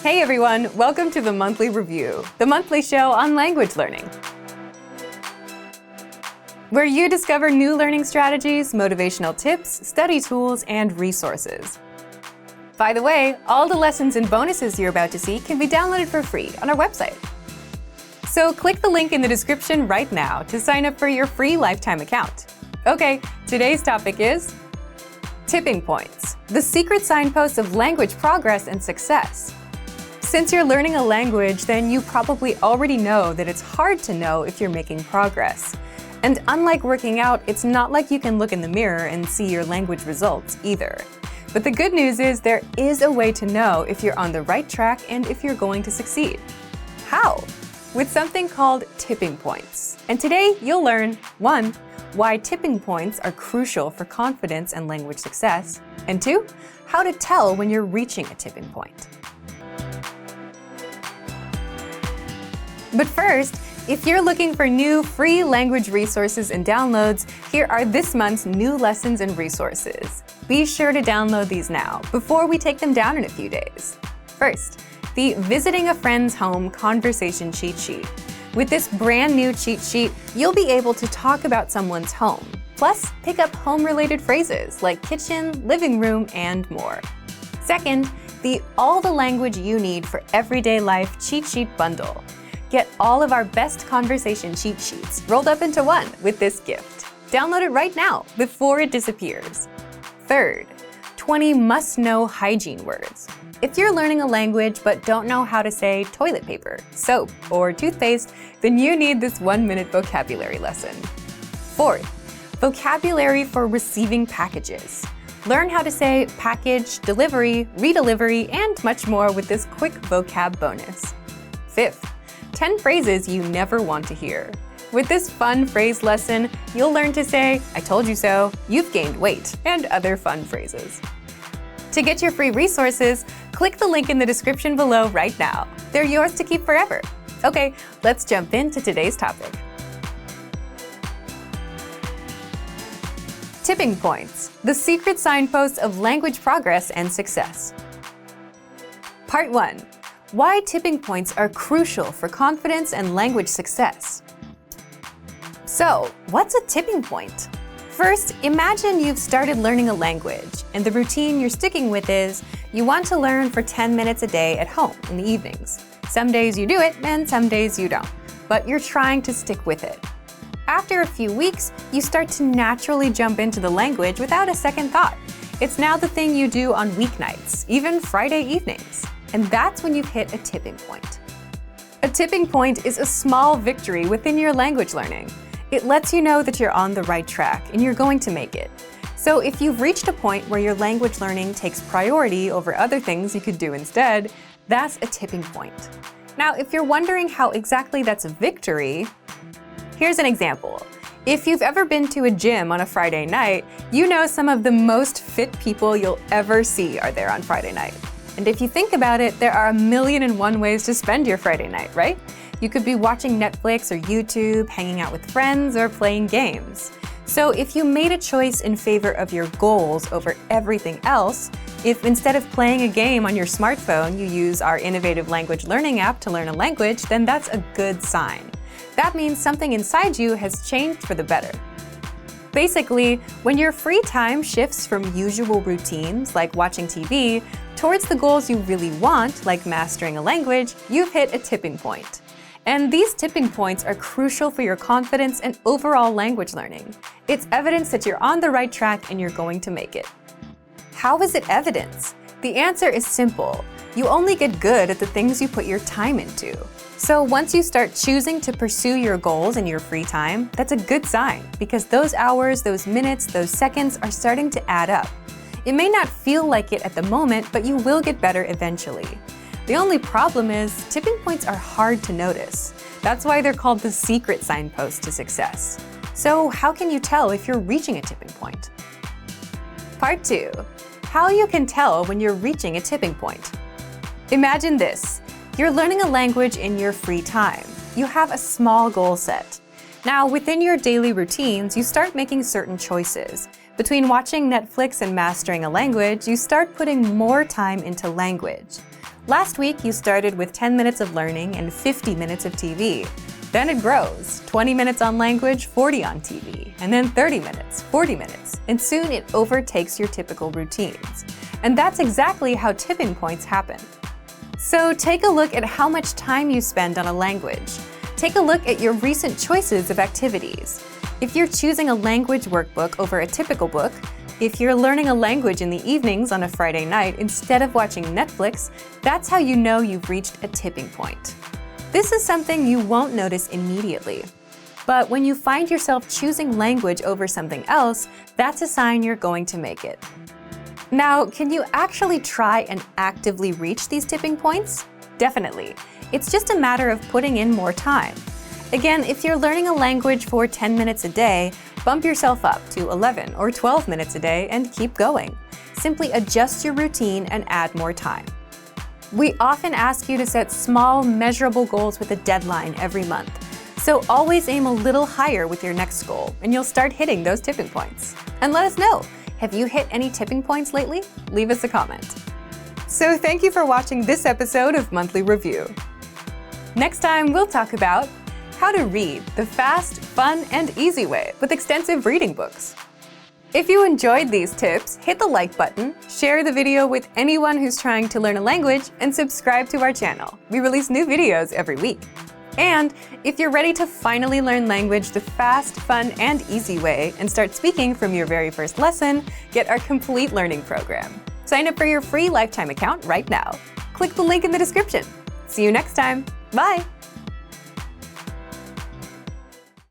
Hey everyone, welcome to the Monthly Review, the monthly show on language learning, where you discover new learning strategies, motivational tips, study tools, and resources. By the way, all the lessons and bonuses you're about to see can be downloaded for free on our website. So click the link in the description right now to sign up for your free lifetime account. Okay, today's topic is tipping points, the secret signposts of language progress and success. Since you're learning a language, then you probably already know that it's hard to know if you're making progress. And unlike working out, it's not like you can look in the mirror and see your language results either. But the good news is there is a way to know if you're on the right track and if you're going to succeed. How? With something called tipping points. And today you'll learn 1. Why tipping points are crucial for confidence and language success, and 2. How to tell when you're reaching a tipping point. But first, if you're looking for new free language resources and downloads, here are this month's new lessons and resources. Be sure to download these now, before we take them down in a few days. First, the Visiting a Friend's Home Conversation Cheat Sheet. With this brand new cheat sheet, you'll be able to talk about someone's home, plus pick up home-related phrases like kitchen, living room, and more. Second, the All the Language You Need for Everyday Life Cheat Sheet Bundle. Get all of our best conversation cheat sheets rolled up into one with this gift. Download it right now before it disappears. Third, 20 must-know hygiene words. If you're learning a language but don't know how to say toilet paper, soap, or toothpaste, then you need this 1-minute vocabulary lesson. Fourth, vocabulary for receiving packages. Learn how to say package, delivery, redelivery, and much more with this quick vocab bonus. Fifth, 10 phrases you never want to hear. With this fun phrase lesson, you'll learn to say, I told you so, you've gained weight, and other fun phrases. To get your free resources, click the link in the description below right now. They're yours to keep forever. Okay, let's jump into today's topic. Tipping points, the secret signposts of language progress and success. Part 1. Why tipping points are crucial for confidence and language success. So, what's a tipping point? First, imagine you've started learning a language, and the routine you're sticking with is you want to learn for 10 minutes a day at home in the evenings. Some days you do it, and some days you don't, but you're trying to stick with it. After a few weeks, you start to naturally jump into the language without a second thought. It's now the thing you do on weeknights, even Friday evenings. And that's when you've hit a tipping point. A tipping point is a small victory within your language learning. It lets you know that you're on the right track and you're going to make it. So if you've reached a point where your language learning takes priority over other things you could do instead, that's a tipping point. Now, if you're wondering how exactly that's a victory, here's an example. If you've ever been to a gym on a Friday night, you know some of the most fit people you'll ever see are there on Friday night. And if you think about it, there are 1,000,001 ways to spend your Friday night, right? You could be watching Netflix or YouTube, hanging out with friends, or playing games. So if you made a choice in favor of your goals over everything else, if instead of playing a game on your smartphone, you use our innovative language learning app to learn a language, then that's a good sign. That means something inside you has changed for the better. Basically, when your free time shifts from usual routines, like watching TV, towards the goals you really want, like mastering a language, you've hit a tipping point. And these tipping points are crucial for your confidence and overall language learning. It's evidence that you're on the right track and you're going to make it. How is it evidence? The answer is simple. You only get good at the things you put your time into. So once you start choosing to pursue your goals in your free time, that's a good sign, because those hours, those minutes, those seconds are starting to add up. It may not feel like it at the moment, but you will get better eventually. The only problem is tipping points are hard to notice. That's why they're called the secret signpost to success. So how can you tell if you're reaching a tipping point? Part 2. How you can tell when you're reaching a tipping point. Imagine this. You're learning a language in your free time. You have a small goal set. Now, within your daily routines, you start making certain choices. Between watching Netflix and mastering a language, you start putting more time into language. Last week, you started with 10 minutes of learning and 50 minutes of TV. Then it grows, 20 minutes on language, 40 on TV, and then 30 minutes, 40 minutes, and soon it overtakes your typical routines. And that's exactly how tipping points happen. So take a look at how much time you spend on a language. Take a look at your recent choices of activities. If you're choosing a language workbook over a typical book, if you're learning a language in the evenings on a Friday night instead of watching Netflix, that's how you know you've reached a tipping point. This is something you won't notice immediately. But when you find yourself choosing language over something else, that's a sign you're going to make it. Now, can you actually try and actively reach these tipping points? Definitely. It's just a matter of putting in more time. Again, if you're learning a language for 10 minutes a day, bump yourself up to 11 or 12 minutes a day and keep going. Simply adjust your routine and add more time. We often ask you to set small, measurable goals with a deadline every month. So always aim a little higher with your next goal, and you'll start hitting those tipping points. And let us know, have you hit any tipping points lately? Leave us a comment. So thank you for watching this episode of Monthly Review. Next time, we'll talk about how to read the fast, fun, and easy way with extensive reading books. If you enjoyed these tips, hit the like button, share the video with anyone who's trying to learn a language, and subscribe to our channel. We release new videos every week. And if you're ready to finally learn language the fast, fun, and easy way and start speaking from your very first lesson, get our complete learning program. Sign up for your free lifetime account right now. Click the link in the description. See you next time. Bye!